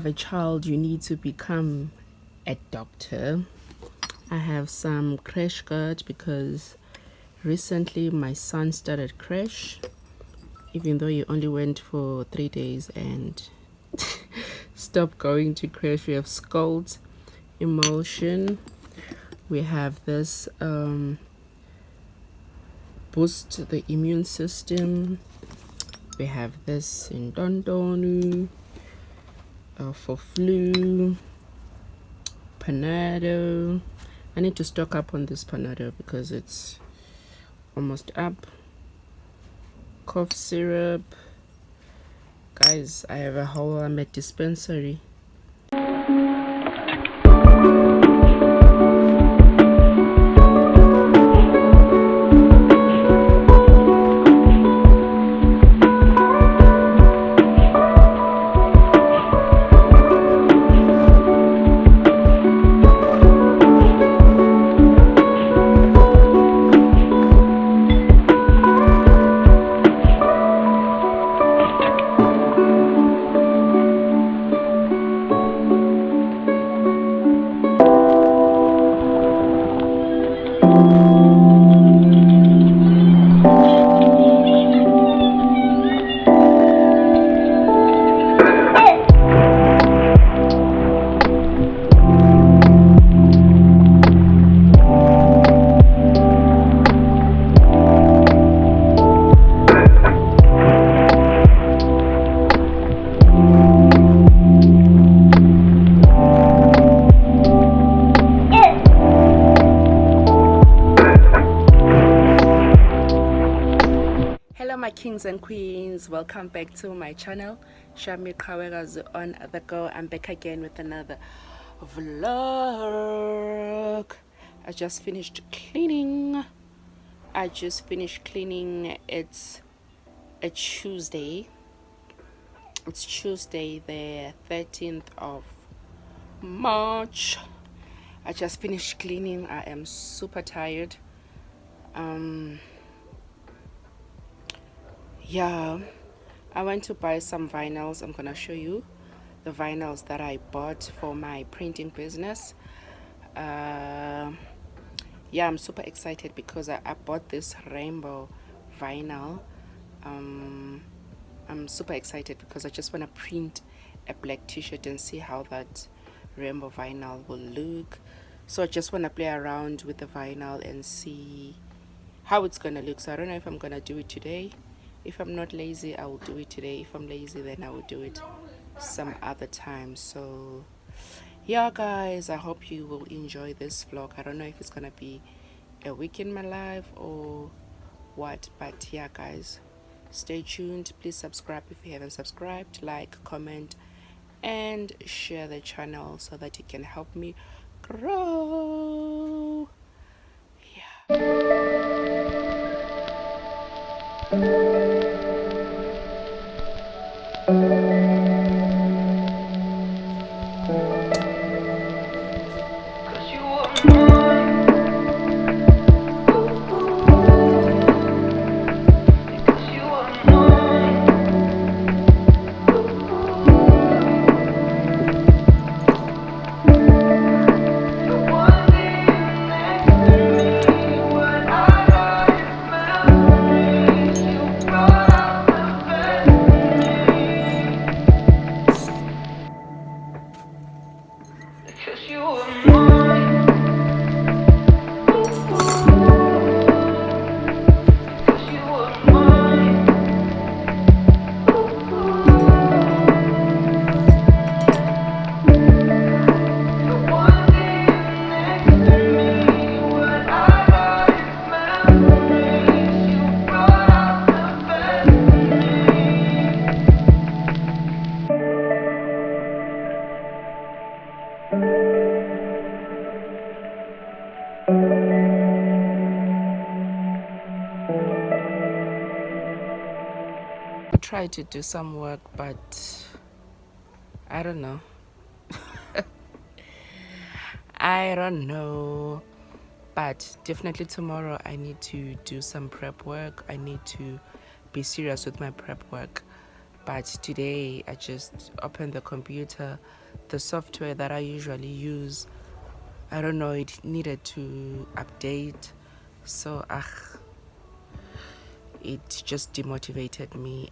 have a child, you need to become a doctor. I have some crash guard because recently my son started crash, even though he only went for 3 days and stopped going to crash. We have scald emulsion. We have this boost the immune system. We have this in Dondonu for flu, Panado. I need to stock up on this Panado because it's almost up. Cough syrup. Guys, I have a whole dispensary. Hello my kings and queens, welcome back to my channel. Shami Kawega's on the go. I'm back again with another vlog. I just finished cleaning. It's a Tuesday. It's Tuesday the 13th of March. I just finished cleaning. I am super tired. Yeah, I went to buy some vinyls. I'm gonna show you the vinyls that I bought for my printing business. Yeah, I'm super excited because I bought this rainbow vinyl. I'm super excited because I just want to print a black t-shirt and see how that rainbow vinyl will look. So I just want to play around with the vinyl and see how it's gonna look. So I don't know if I'm gonna do it today. If I'm not lazy, I will do it today. If I'm lazy, then I will do it some other time. So yeah guys, I hope you will enjoy this vlog. I don't know if it's gonna be a week in my life or what, but yeah guys, stay tuned. Please subscribe if you haven't subscribed, like, comment and share the channel so that you can help me grow. Try to do some work, but I don't know. I don't know, but definitely tomorrow I need to do some prep work. I need to be serious with my prep work. But today I just opened the computer, the software that I usually use, I don't know, it needed to update, so it just demotivated me,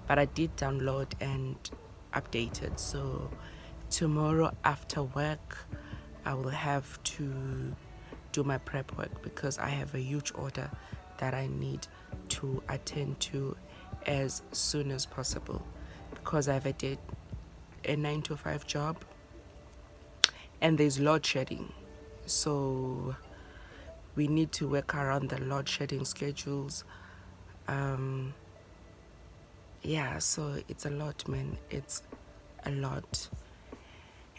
but I did download and update it. So tomorrow after work I will have to do my prep work, because I have a huge order that I need to attend to as soon as possible, because I have a 9 to 5 job and there's load shedding, so we need to work around the load shedding schedules. Yeah, so it's a lot, man. It's a lot.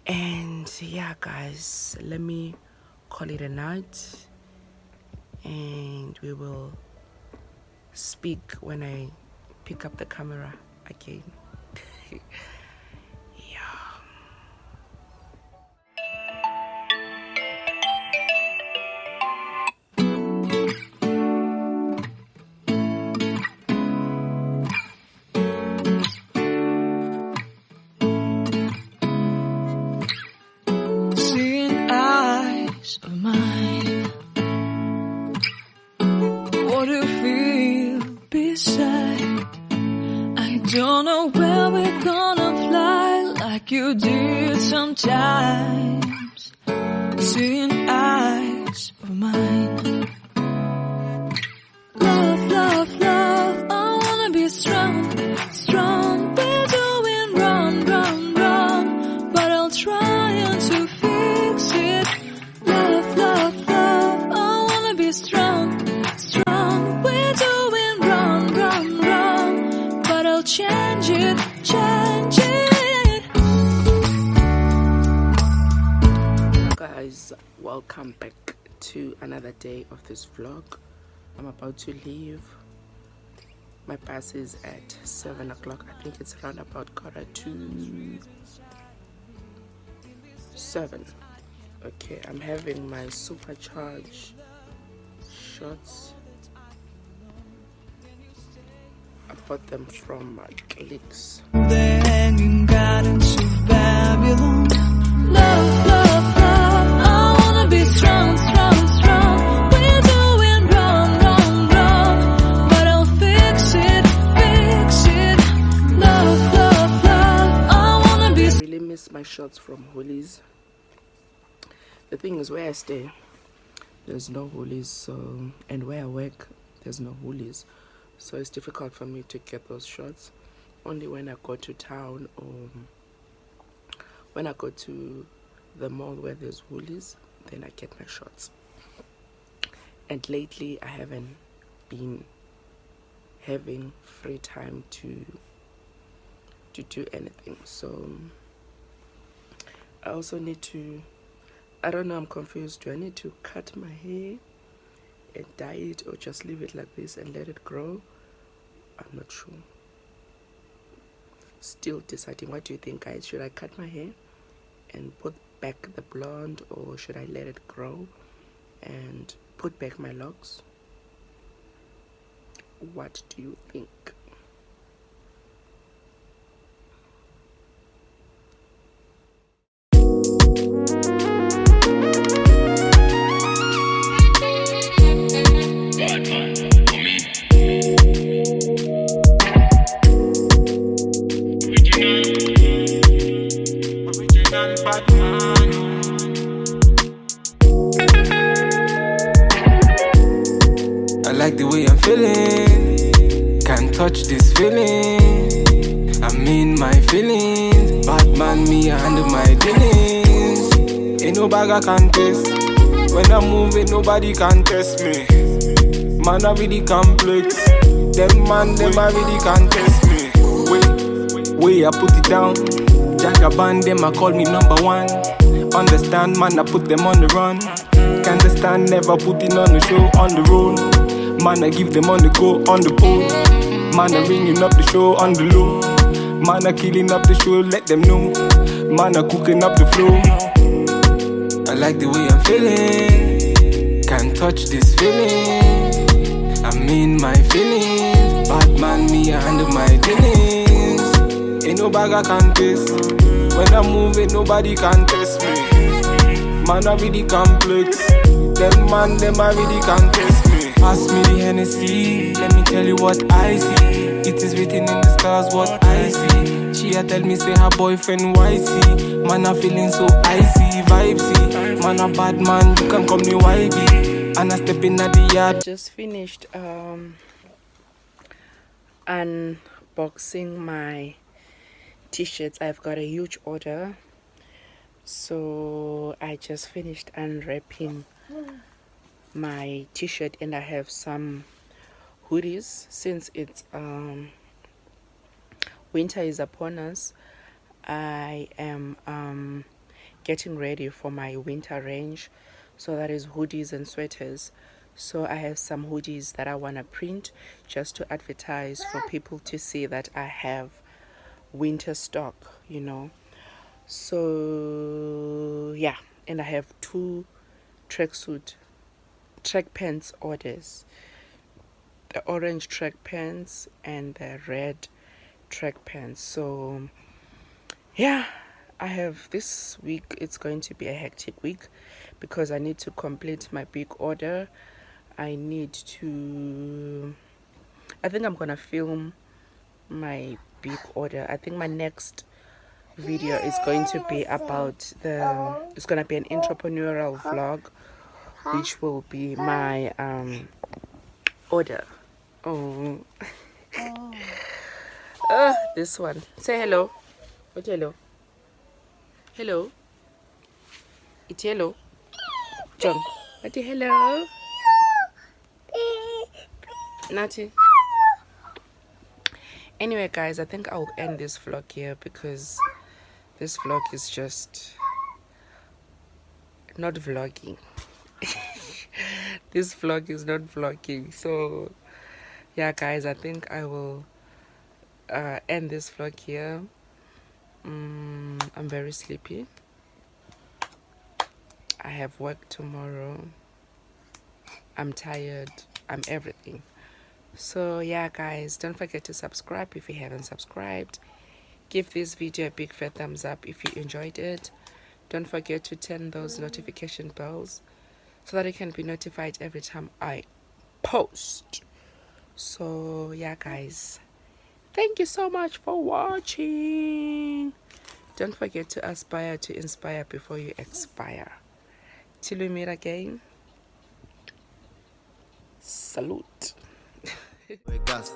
And yeah, guys, let me call it a night, and we will speak when I pick up the camera again. Yeah. Seeing eyes of mine, what do you feel beside? I don't know where we're gonna fly like you did sometimes. Seeing eyes of mine, love, love, love, I wanna be strong, strong. We're doing wrong, wrong, wrong, but I'll try to fix it. Love, love, love, I wanna be strong, strong. We're doing wrong, wrong, wrong, but I'll change it, change it. Guys, welcome back to another day of this vlog. I'm about to leave. My bus is at 7 o'clock. I think it's around about 6:45. Okay, I'm having my supercharge shots. I bought them from Clicks. The hanging gardens of Babylon. Love, love, love, I wanna be strong, strong, strong. We're doing wrong, wrong, wrong, but I'll fix it, fix it. Love, love, love, I wanna be. I really miss my shots from Hoolies. The thing is, where I stay, there's no Hoolies, so, and where I work, there's no Hoolies, so it's difficult for me to get those shots. Only when I go to town or when I go to the mall where there's Woolies, then I get my shots. And lately I haven't been having free time to do anything, so I also need to, I don't know, I'm confused. Do I need to cut my hair and dye it, or just leave it like this and let it grow? I'm not sure. Still deciding. What do you think, guys? Should I cut my hair and put back the blonde, or should I let it grow and put back my locks? What do you think? I like the way I'm feeling. Can't touch this feeling. I'm in my feelings. Batman, me, I handle my dealings. Ain't no bag I can test. When I'm moving, nobody can test me. Man, I really complex. Them man, them I really can't test me. Way I put it down. Jagaban, them I call me number one. Understand, man, I put them on the run. Can't understand, never putting on the show, on the road. Man, I give them on the go, on the pole. Man, I ringing up the show on the low. Man, I killing up the show, let them know. Man, I cooking up the flow. I like the way I'm feeling. Can't touch this feeling. I'm in my feelings. Bad man, me, I handle my dealings. Ain't no bag I can taste. When I'm moving, nobody can test me. Man, I really complex. Them man, them I really can test me. Pass me the Hennessy, let me tell you what I see. It is written in the stars what I see. She a tell me say her boyfriend YC. Man, I feeling so icy, vibesy. Man, a bad man, you can call me YB. And I step in at the yard. Just finished unboxing my t-shirts. I've got a huge order, so I just finished unwrapping my t-shirt, and I have some hoodies. Since it's winter is upon us, I am getting ready for my winter range, so that is hoodies and sweaters. So I have some hoodies that I want to print just to advertise for people to see that I have winter stock, you know. So yeah, and I have 2 track pants orders, the orange track pants and the red track pants. So yeah, I have this week. It's going to be a hectic week because I need to complete my big order. I think I'm gonna film my big order. I think my next video is going to be about it's gonna be an entrepreneurial vlog, which will be my order. Oh, this one. Say hello. What hello? Hello. It's hello. John. What hello? Natty. Anyway, guys, I think I'll end this vlog here because this vlog is just not vlogging. This vlog is not vlogging. So yeah, guys, I think I will end this vlog here. I'm very sleepy. I have work tomorrow. I'm tired. I'm everything. So yeah, guys, don't forget to subscribe if you haven't subscribed. Give this video a big fat thumbs up if you enjoyed it. Don't forget to turn those notification bells so that you can be notified every time I post. So yeah, guys, thank you so much for watching. Don't forget to aspire to inspire before you expire. Till we meet again, salute. Gas,